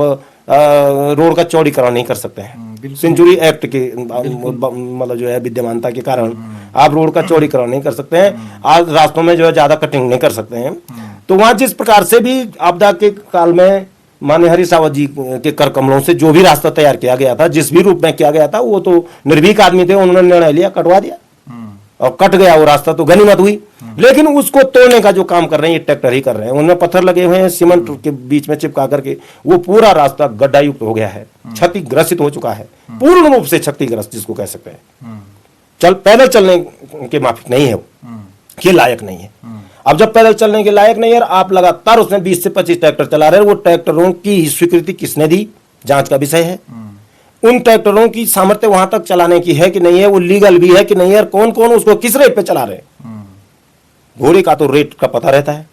रोड का चौड़ीकरण नहीं कर सकते हैं, सेंचुरी एक्ट के मतलब जो है विद्यमानता के कारण आप रोड का चौड़ीकरण नहीं कर सकते हैं, आज रास्तों में जो है ज्यादा कटिंग नहीं कर सकते हैं। तो वहां जिस प्रकार से भी आपदा के काल में माननीय हरीश रावत जी के कर कमलों से जो भी रास्ता तैयार किया गया था, जिस भी रूप में किया गया था, वो तो निर्भीक आदमी थे, उन्होंने निर्णय लिया, कटवा दिया, और कट गया वो रास्ता, तो गनीमत हुई। लेकिन उसको तोड़ने का जो काम कर रहे हैं ये ट्रैक्टर ही कर रहे हैं, उनमें पत्थर लगे हुए हैं, सीमेंट के बीच में चिपका करके वो पूरा रास्ता गड्ढा युक्त हो गया है, क्षतिग्रसित हो चुका है, पूर्ण रूप से क्षतिग्रस्त जिसको कह सकते हैं। पैदल चलने के माफिक नहीं है वो, के लायक नहीं है। अब जब पैदल चलने के लायक नहीं है, आप लगातार उसमें 20 से 25 ट्रैक्टर चला रहे हैं, वो ट्रैक्टरों की स्वीकृति किसने दी, जांच का विषय है। उन ट्रैक्टरों की सामर्थ्य वहां तक चलाने की है कि नहीं है, वो लीगल भी है कि नहीं है, कौन कौन उसको किस रेट पे चला रहे हैं। घोड़े का तो रेट का पता रहता है,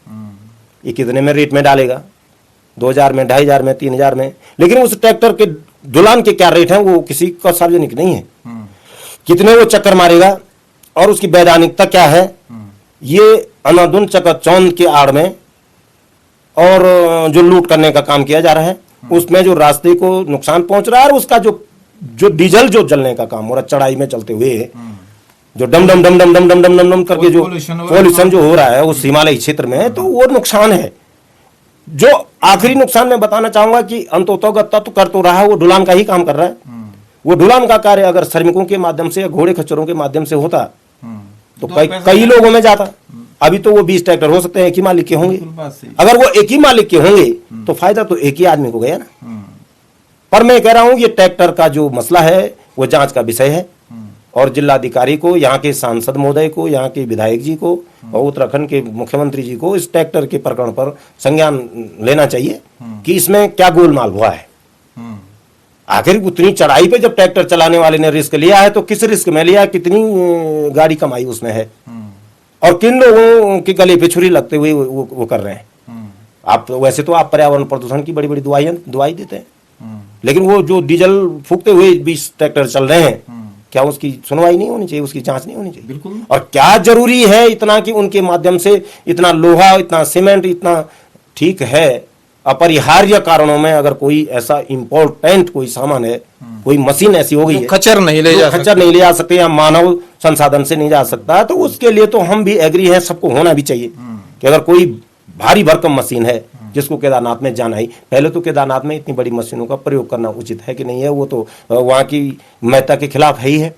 ये कितने में रेट में डालेगा, 2000 में, 2500 में, 3000 में, लेकिन उस ट्रैक्टर के ढुलान के क्या रेट हैं वो किसी का सार्वजनिक नहीं है, कितने वो चक्कर मारेगा और उसकी वैधानिकता क्या है, ये अनाधुन चकाचौंध के आड़ में और जो लूट करने का काम किया जा रहा है, उसमें जो रास्ते को नुकसान पहुंच रहा है, और उसका जो डीजल जो जलने का काम हो रहा है चढ़ाई में चलते हुए, जो डम डम डम डम डम डम डम डम डम करके जो पॉल्यूशन जो हो रहा है उस हिमालय क्षेत्र में, तो वो नुकसान है। जो आखिरी नुकसान मैं बताना चाहूंगा कि अंततोगत तत्व कर तो रहा है, वो ढुलान का ही काम कर रहा है। वो ढुलान का कार्य अगर श्रमिकों के माध्यम से या घोड़े खच्चरों के माध्यम से होता तो कई लोगों में जाता। अभी तो वो 20 ट्रैक्टर हो सकते हैं एक ही मालिक के होंगे, अगर वो एक ही मालिक के होंगे तो फायदा तो एक ही आदमी को गया ना। पर मैं कह रहा हूं ये ट्रैक्टर का जो मसला है वो जांच का विषय है, और जिलाधिकारी को, यहाँ के सांसद महोदय को, यहाँ के विधायक जी को और उत्तराखंड के मुख्यमंत्री जी को इस ट्रैक्टर के प्रकरण पर संज्ञान लेना चाहिए कि इसमें क्या गोलमाल हुआ है। आखिर उतनी चढ़ाई पे जब ट्रैक्टर चलाने वाले ने रिस्क लिया है तो किस रिस्क में लिया, कितनी गाड़ी कमाई उसमें है, और किन लोगों के गले पे छुरी लगते हुए वो कर रहे हैं। आप वैसे तो आप पर्यावरण प्रदूषण की बड़ी बड़ी दुआई देते हैं, लेकिन वो जो डीजल फूकते हुए 20 ट्रैक्टर चल रहे हैं, क्या उसकी सुनवाई नहीं होनी चाहिए, उसकी जांच नहीं होनी चाहिए? बिल्कुल। और क्या जरूरी है इतना कि उनके माध्यम से इतना लोहा, इतना सीमेंट, इतना, ठीक है अपरिहार्य कारणों में अगर कोई ऐसा इम्पोर्टेंट कोई सामान है, कोई मशीन ऐसी हो गई है खच्चर नहीं ले जा सकते या मानव संसाधन से नहीं जा सकता, तो उसके लिए तो हम भी एग्री हैं, सबको होना भी चाहिए कि अगर कोई भारी भरकम मशीन है जिसको केदारनाथ में जाना ही, पहले तो केदारनाथ में इतनी बड़ी मशीनों का प्रयोग करना उचित है कि नहीं है, वो तो वहाँ की महत्ता के खिलाफ है ही है।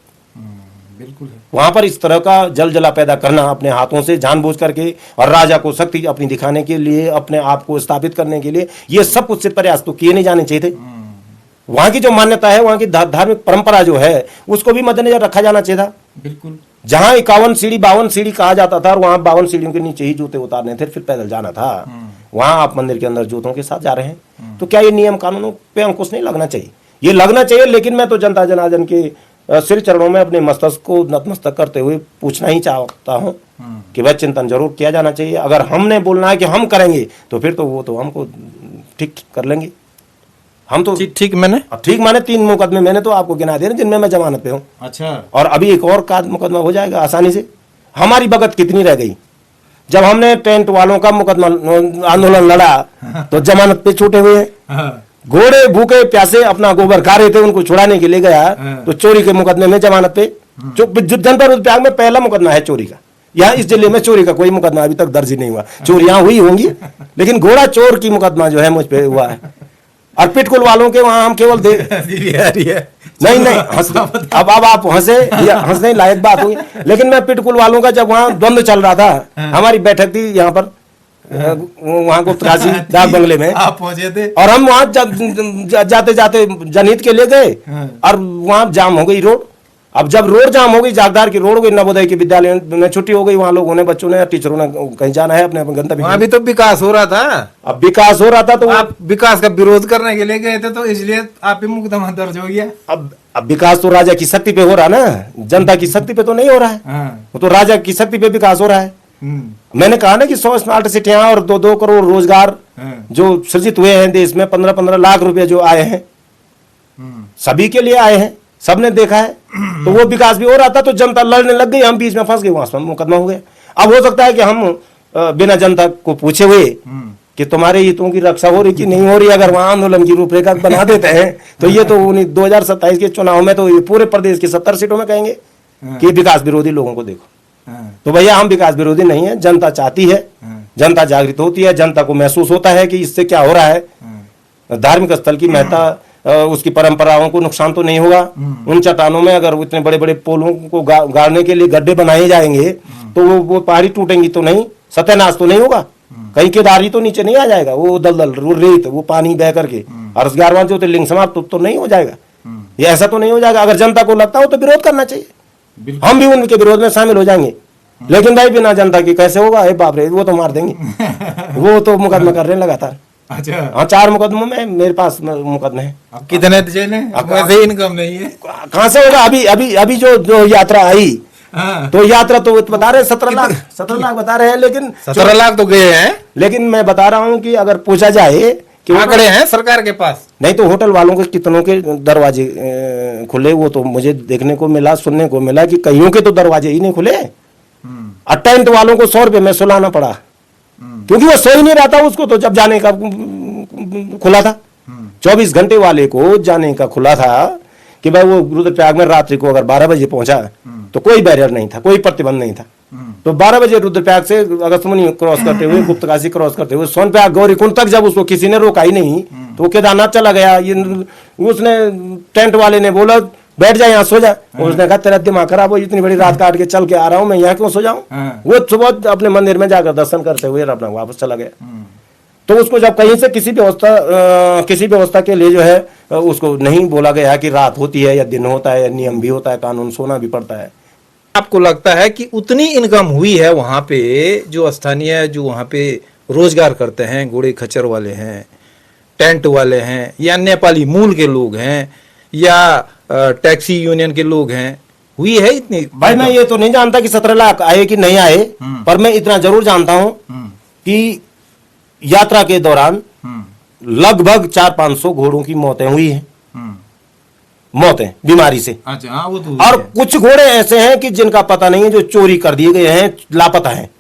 बिल्कुल है। वहां पर इस तरह का जलजला पैदा करना अपने हाथों से जानबूझ करके, और राजा को शक्ति अपनी दिखाने के लिए, अपने आप को स्थापित करने के लिए, ये सब कुछ से प्रयास तो किए नहीं जाने चाहिए थे। वहां की जो मान्यता है, वहां की धार्मिक परंपरा जो है, उसको भी मद्देनजर रखा जाना चाहिए था। बिल्कुल। जहां 51 सीढ़ी 52 सीढ़ी कहा जाता था, और वहां 52 सीढ़ियों के नीचे ही जूते उतारने थे, फिर पैदल जाना था, वहां आप मंदिर के अंदर जूतों के साथ जा रहे हैं। तो क्या ये नियम कानूनों पे अंकुश नहीं लगना चाहिए? ये लगना चाहिए, लेकिन मैं तो जनता जनार्दन के श्री चरणों में अपने मस्तक को नतमस्तक करते हुए पूछना ही चाहता हूं कि वह चिंतन जरूर किया जाना चाहिए। अगर हमने बोलना है कि हम करेंगे तो फिर तो वो तो हमको ठीक कर लेंगे। हम तो ठीक माने 3 मुकदमे मैंने तो आपको गिना दे जिनमें मैं जमानत पे हूँ। अच्छा। और अभी एक और का मुकदमा हो जाएगा आसानी से। हमारी बगत कितनी रह गई? जब हमने टेंट वालों का मुकदमा आंदोलन लड़ा तो जमानत पे छूटे हुए हैं। घोड़े भूखे प्यासे अपना गोबर खा रहे थे, उनको छुड़ाने के लिए गया तो चोरी के मुकदमे में जमानत पे। जनपद रुद्रप्रयाग में पहला मुकदमा है चोरी का। यहाँ इस जिले में चोरी का कोई मुकदमा अभी तक दर्ज ही नहीं हुआ। चोरियां हुई होंगी लेकिन घोड़ा चोर की मुकदमा जो है मुझ पे हुआ है। और पिटकुल वालों के वहां हम केवल नहीं नहीं अब आप हंसे, हंसने लायक बात हुई, लेकिन मैं पिटकुल वालों का जब वहां द्वंद्व चल रहा था, हमारी बैठक थी यहाँ पर वहां गुप्तकाशी डाक बंगले में, आप पहुंचे थे और हम वहां जाते जाते जनहित के लिए गए, और वहां जाम हो गई रोड। अब जब रोड जाम हो गई, जागदार की रोड हो गई, नवोदय के विद्यालय में छुट्टी हो गई, वहां लोगों ने, बच्चों ने, टीचरों ने कहीं जाना है अपने गंतव्य। वहां भी तो विकास हो रहा था। अब विकास हो रहा था तो आप विकास का विरोध करने के लिए गए थे, तो इसलिए आप पे मुकदमा दर्ज हो गया। अब विकास तो राजा की शक्ति पे हो रहा ना, जनता की शक्ति पे तो नहीं हो रहा है। वो तो राजा की शक्ति पे विकास हो रहा है। मैंने कहा ना कि 100 स्मार्ट सिटियां और 2-2 करोड़ रोजगार जो सृजित हुए हैं देश में, 15-15 लाख रुपए जो आए हैं, सभी के लिए आए हैं, सबने देखा है। तो वो विकास भी हो रहा था, तो जनता लड़ने लग गई, हम बीच में फंस गए, वहां मुकदमा हो गया। अब हो सकता है कि हम बिना जनता को पूछे हुए कि तुम्हारे हितों की रक्षा हो रही कि नहीं हो रही, अगर वहां आंदोलन की रूपरेखा बना देते हैं, तो ये तो 2027 के चुनाव में तो ये पूरे प्रदेश की 70 सीटों में कहेंगे कि विकास विरोधी लोगों को देखो। तो भैया हम विकास विरोधी नहीं है, जनता चाहती है, जनता जागृत होती है, जनता को महसूस होता है कि इससे क्या हो रहा है, धार्मिक स्थल की महत्ता, उसकी परंपराओं को नुकसान तो नहीं होगा। उन चट्टानों में अगर इतने बड़े बड़े पोलों को गाड़ने के लिए गड्ढे बनाए जाएंगे, तो वो पहाड़ी टूटेंगी तो नहीं, सत्यानाश तो नहीं होगा, कहीं केदारी तो नीचे नहीं आ जाएगा, वो दलदल, वो रेत, वो पानी बह करके, और 11वां ज्योतिर्लिंग समाप्त तो नहीं हो जाएगा। ये ऐसा तो नहीं हो जाएगा। अगर जनता को लगता हो तो विरोध करना चाहिए, हम भी उनके विरोध में शामिल हो जाएंगे, लेकिन भाई बिना जनता की कैसे होगा? हे बाप रे, वो तो मार देंगे। वो तो मुकदमा कर रहे हैं लगातार। अच्छा, हाँ, 4 मुकदमों में मेरे पास मुकदमे हैं। अब कितने जेल हैं? अब वैसे इनकम नहीं है, कहाँ से होगा? अभी जो यात्रा आई, तो यात्रा तो बता रहे 17 लाख बता रहे हैं, लेकिन 17 लाख तो गए हैं। लेकिन मैं बता रहा हूँ कि अगर पूछा जाए कि आंकड़े हैं सरकार के पास, नहीं तो होटल वालों के कितनों के दरवाजे खुले, वो तो मुझे देखने को मिला, सुनने को मिला कि कईयों के तो दरवाजे ही नहीं खुले। और टेंट वालों को 100 रुपए में सुलाना पड़ा, क्योंकि वो सही नहीं रहता उसको, तो जब जाने का खुला था, 24 घंटे वाले को जाने का खुला था कि भाई वो रुद्रप्रयाग में रात्रि को अगर 12 बजे पहुंचा तो कोई बैरियर नहीं था, कोई प्रतिबंध नहीं था। तो 12 बजे रुद्रप्रयाग से अगस्त्यमुनि क्रॉस करते हुए, गुप्तकाशी क्रॉस करते हुए सोनप्रयाग गौरीकुंड तक जब उसको किसी ने रोका ही नहीं, तो वो केदारनाथ चला गया। उसने टेंट वाले ने बोला बैठ जा, यहाँ सो जा। उसने कहा तेरा दिमाग खराब हो, इतनी बड़ी रात काट के चल के आ रहा हूँ, मैं यहाँ क्यों सो जाऊं? वो सुबह अपने मंदिर में जाकर दर्शन करते हुए अपना वापस चला गया। तो उसको जब कहीं से किसी व्यवस्था के लिए जो है उसको नहीं बोला गया कि रात होती है या दिन होता है, या नियम भी होता है, कानून, सोना भी पड़ता है। आपको लगता है कि उतनी इनकम हुई है वहां पे, जो स्थानीय जो वहां पे रोजगार करते हैं, घोड़े खच्चर वाले हैं, टेंट वाले हैं, या नेपाली मूल के लोग हैं, या टैक्सी यूनियन के लोग हैं, हुई है इतनी? भाई मैं ये तो नहीं जानता कि 17 लाख आए कि नहीं आए, पर मैं इतना जरूर जानता हूं कि यात्रा के दौरान लगभग 400-500 घोड़ों की मौतें हुई हैं, मौतें बीमारी से। अच्छा, हाँ, वो तो और कुछ घोड़े ऐसे हैं कि जिनका पता नहीं है, जो चोरी कर दिए गए हैं, लापता हैं,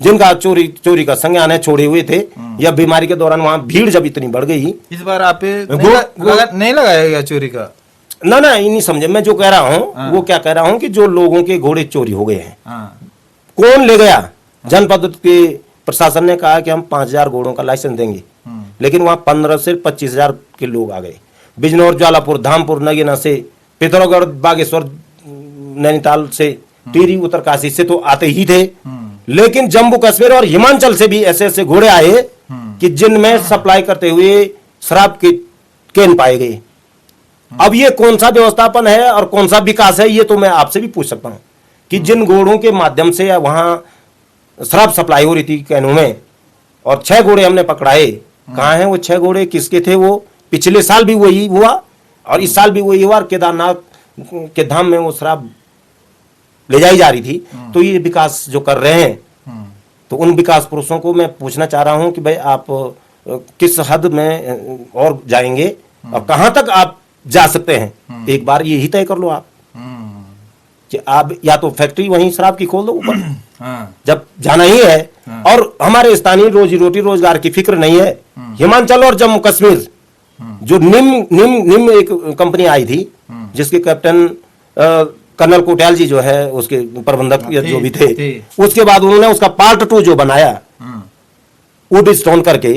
जिनका चोरी का संज्ञान है, छोड़े हुए थे, या बीमारी के दौरान वहां भीड़ जब इतनी बढ़ गई। इस बार आप नहीं लगाया गया चोरी का? ना ये नहीं समझे मैं जो कह रहा हूँ। वो क्या कह रहा हूँ कि जो लोगों के घोड़े चोरी हो गए हैं, कौन ले गया? जनपद के प्रशासन ने कहा कि हम 5000 घोड़ों का लाइसेंस देंगे, लेकिन वहां 15 से 25,000 के लोग आ गए। बिजनौर, ज्वालापुर, धामपुर, नगीना से, पिथौरागढ़, बागेश्वर, नैनीताल से, टिहरी, उत्तरकाशी से तो आते ही थे, लेकिन जम्मू कश्मीर और हिमाचल से भी ऐसे ऐसे घोड़े आए कि जिनमें सप्लाई करते हुए शराब के केन पाए गए। अब ये कौन सा व्यवस्थापन है और कौन सा विकास है, ये तो मैं आपसे भी पूछ सकता हूं कि जिन घोड़ों के माध्यम से वहां शराब सप्लाई हो रही थी कैनों में, और 6 घोड़े हमने पकड़ाए, कहां हैं वो 6 घोड़े? किसके थे वो? पिछले साल भी वही हुआ और इस साल भी वही हुआ, और केदारनाथ के धाम में वो शराब ले जाई जा रही थी। तो ये विकास जो कर रहे हैं, तो उन विकास पुरुषों को मैं पूछना चाह रहा हूं कि भाई आप किस हद में और जाएंगे और कहां तक आप जा सकते हैं? एक बार यही तय कर लो आप कि आप या तो फैक्ट्री वहीं शराब की खोल दो ऊपर, जब जाना ही है। और हमारे स्थानीय रोजी रोटी रोजगार की फिक्र नहीं है। हिमाचल और जम्मू कश्मीर जो निम एक कंपनी आई थी, जिसके कैप्टन कर्नल कोटियाल जी जो है, उसके प्रबंधक जो भी थे, उसके बाद उन्होंने उसका पार्ट 2 जो बनाया वुड स्टोन करके,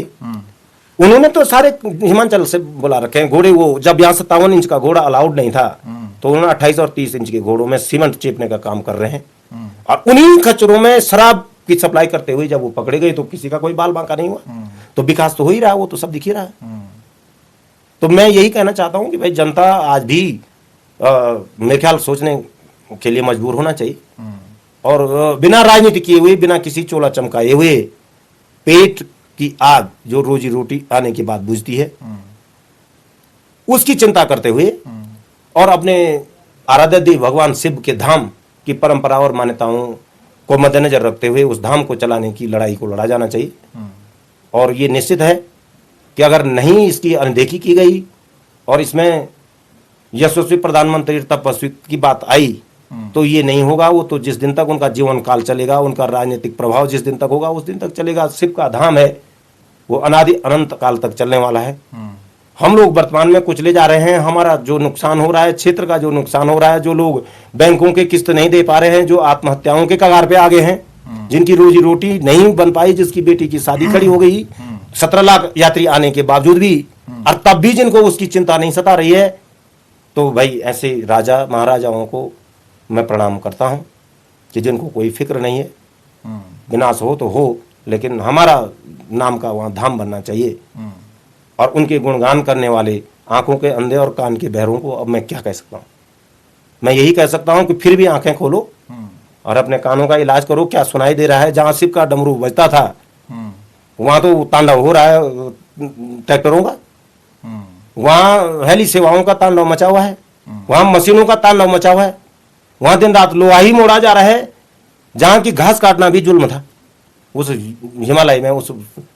उन्होंने तो सारे हिमाचल से बुला रखे हैं घोड़े। वो जब यहाँ 57 इंच का घोड़ा अलाउड नहीं था तो उन्होंने 28 और 30 इंच के घोड़ों में सीमेंट चेपने का काम कर रहे हैं। और उन्हीं खच्चरों में शराब की सप्लाई करते हुए जब वो पकड़े गए तो किसी का कोई बाल बांका नहीं हुआ। तो विकास तो हो ही रहा है, वो तो सब दिख ही रहा है। तो मैं यही कहना चाहता हूं कि भाई जनता आज भी मेरे ख्याल सोचने के लिए मजबूर होना चाहिए। और बिना राजनीति किए हुए, बिना किसी चोला चमकाए हुए, पेट की आग जो रोजी रोटी आने के बाद बुझती है उसकी चिंता करते हुए और अपने आराध्य देव भगवान शिव के धाम की परंपरा और मान्यताओं को मद्देनजर रखते हुए उस धाम को चलाने की लड़ाई को लड़ा जाना चाहिए। और ये निश्चित है कि अगर नहीं इसकी अनदेखी की गई और इसमें यशस्वी प्रधानमंत्री तपस्वी की बात आई तो ये नहीं होगा। वो तो जिस दिन तक उनका जीवन काल चलेगा, उनका राजनीतिक प्रभाव जिस दिन तक होगा उस दिन तक चलेगा। शिव का धाम है, वो अनादि अनंत काल तक चलने वाला है। हम लोग वर्तमान में कुचले जा रहे हैं। हमारा जो नुकसान हो रहा है, क्षेत्र का जो नुकसान हो रहा है, जो लोग बैंकों के किस्त नहीं दे पा रहे हैं, जो आत्महत्याओं के कगार पे आ गए हैं, जिनकी रोजी रोटी नहीं बन पाई, जिसकी बेटी की शादी खड़ी हो गई 17 लाख यात्री आने के बावजूद भी, और तब भी जिनको उसकी चिंता नहीं सता रही है, तो भाई ऐसे राजा महाराजाओं को मैं प्रणाम करता हूं कि जिनको कोई फिक्र नहीं है। विनाश हो तो हो, लेकिन हमारा नाम का वहां धाम बनना चाहिए। और उनके गुणगान करने वाले आंखों के अंधे और कान के बहरों को अब मैं क्या कह सकता हूं। मैं यही कह सकता हूं कि फिर भी आंखें खोलो और अपने कानों का इलाज करो। क्या सुनाई दे रहा है? जहां शिव का डमरू बजता था वहां तो तांडव हो रहा है ट्रैक्टरों का, वहां हेली सेवाओं का तांडव मचा हुआ है, वहां मशीनों का तांडव मचा हुआ है, वहां दिन रात लोहा ही मोड़ा जा रहा है। जहां की घास काटना भी जुल्म था उस हिमालय में, उस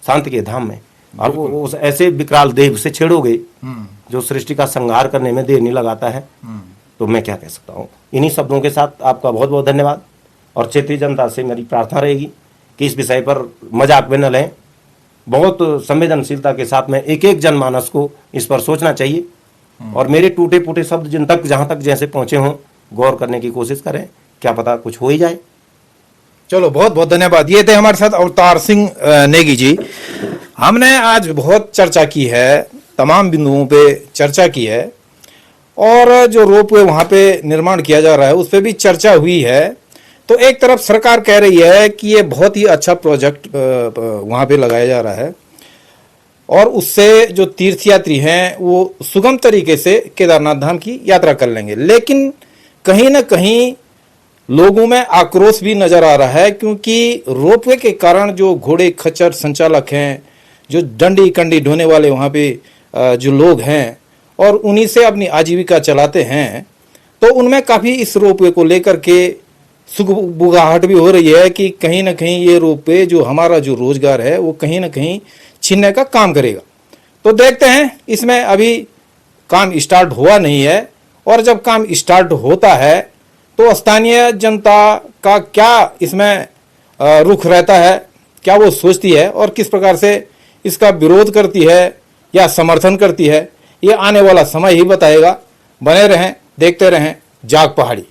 शांति के धाम में। और वो उस ऐसे विकराल देव से छेड़ोगे जो सृष्टि का संहार करने में देर नहीं लगाता है, तो मैं क्या कह सकता हूँ। इन्हीं शब्दों के साथ आपका बहुत बहुत धन्यवाद। और क्षेत्रीय जनता से मेरी प्रार्थना रहेगी कि इस विषय पर मजाक में न लें। बहुत संवेदनशीलता के साथ में एक एक जनमानस को इस पर सोचना चाहिए। और मेरे टूटे फूटे शब्द जिन तक जहां तक जैसे पहुंचे हों गौर करने की कोशिश करें, क्या पता कुछ हो ही जाए। चलो, बहुत बहुत धन्यवाद। ये थे हमारे साथ अवतार सिंह नेगी जी। हमने आज बहुत चर्चा की है, तमाम बिंदुओं पे चर्चा की है, और जो रोपवे वहां पे निर्माण किया जा रहा है उस पर भी चर्चा हुई है। तो एक तरफ सरकार कह रही है कि ये बहुत ही अच्छा प्रोजेक्ट वहां पे लगाया जा रहा है और उससे जो तीर्थयात्री हैं वो सुगम तरीके से केदारनाथ धाम की यात्रा कर लेंगे। लेकिन कहीं ना कहीं लोगों में आक्रोश भी नजर आ रहा है, क्योंकि रोपवे के कारण जो घोड़े खच्चर संचालक हैं, जो डंडी कंडी ढोने वाले वहाँ पे जो लोग हैं और उन्हीं से अपनी आजीविका चलाते हैं, तो उनमें काफ़ी इस रोपवे को लेकर के सुगबुगाहट भी हो रही है कि कहीं ना कहीं ये रोपवे जो हमारा जो रोजगार है वो कहीं ना कहीं छीनने का काम करेगा। तो देखते हैं, इसमें अभी काम स्टार्ट हुआ नहीं है, और जब काम स्टार्ट होता है तो स्थानीय जनता का क्या इसमें रुख रहता है, क्या वो सोचती है और किस प्रकार से इसका विरोध करती है या समर्थन करती है, ये आने वाला समय ही बताएगा। बने रहें, देखते रहें जाग पहाड़ी।